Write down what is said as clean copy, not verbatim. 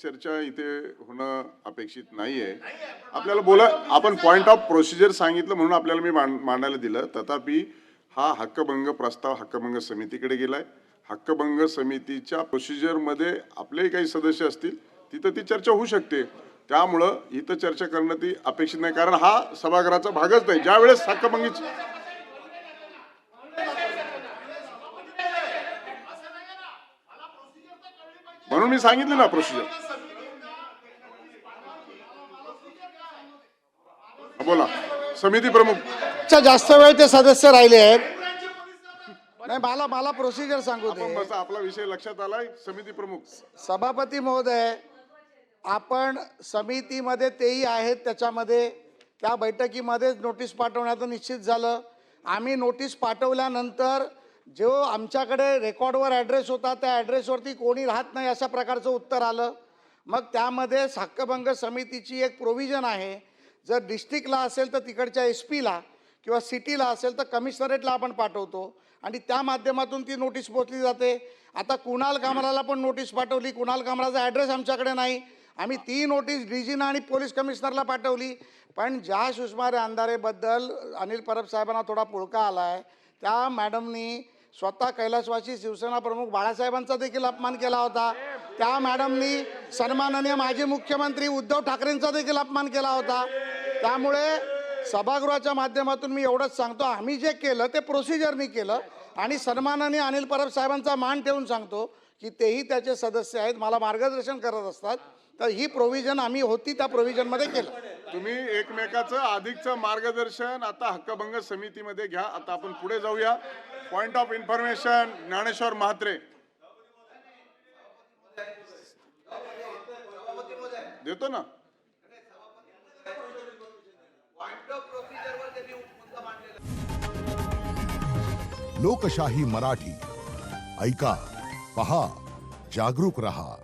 चर्चा इथे होणं अपेक्षित नाहीये. आपल्याला बोला, आपण पॉइंट ऑफ प्रोसिजर सांगितलं म्हणून आपल्याला मी मांडायला दिलं. तथापि हा हक्कभंग प्रस्ताव हक्कभंग समितीकडे गेलाय. हक्कभंग समितीच्या प्रोसिजरमध्ये आपलेही काही सदस्य असतील, तिथं ती चर्चा होऊ शकते. त्यामुळं इथं चर्चा करणं ती अपेक्षित नाही, कारण हा सभागृहाचा भागच नाही. ज्यावेळेस हक्कभंगीची म्हणून मी सांगितलं ना प्रोसिजर. बोला, समिती प्रमुख जास्त वेळ ते सदस्य राहिले आहेत. नाही, मला प्रोसिजर सांगू दे. आपण आपला विषय लक्षात आलाय. समिती प्रमुख सभापती महोदय, आपण समितीमध्ये तेही आहेत, त्याच्यामध्ये त्या बैठकीमध्येच नोटीस पाठवण्याचं निश्चित झालं. आम्ही नोटीस पाठवल्यानंतर जो आमच्याकडे रेकॉर्डवर ॲड्रेस होता त्या ॲड्रेसवरती कोणी राहत नाही अशा प्रकारचं उत्तर आलं. मग त्यामध्ये हक्कभंग समितीची एक प्रोव्हिजन आहे, जर डिस्ट्रिक्टला असेल तर तिकडच्या SP ला किंवा सिटीला असेल तर कमिशनरेटला आपण पाठवतो आणि त्या माध्यमातून ती नोटीस पोचली जाते. आता कुणाल कामराला पण नोटीस पाठवली. कुणाल कामराचा ॲड्रेस आमच्याकडे नाही. आम्ही ती नोटीस DGना आणि पोलीस कमिशनरला पाठवली. पण ज्या सुषमा अंधारेबद्दल अनिल परब साहेबांना थोडा पुळका आला आहे, त्या मॅडमनी स्वतः कैलासवासी शिवसेना प्रमुख बाळासाहेबांचा देखील अपमान केला होता. त्या मॅडमनी सन्माननीय माजी मुख्यमंत्री उद्धव ठाकरेंचा देखील अपमान केला होता. त्यामुळे सभागृहाच्या माध्यमातून मी एवढंच सांगतो, आम्ही जे केलं ते प्रोसिजरनी केलं आणि सन्माननीय अनिल परब साहेबांचा मान ठेवून सांगतो की तेही त्याचे सदस्य आहेत, मला मार्गदर्शन करत असतात. तर ही प्रोव्हिजन आम्ही होती त्या प्रोव्हिजनमध्ये केलं. तुम्ही एकमेकाचं अधिकचं मार्गदर्शन आता हक्कभंग समितीमध्ये घ्या. आता आपण पुढे जाऊया. Point of information Dnyaneshwar Mhatre देतो ना. लोकशाही मराठी ऐका, पहा, जागरूक रहा.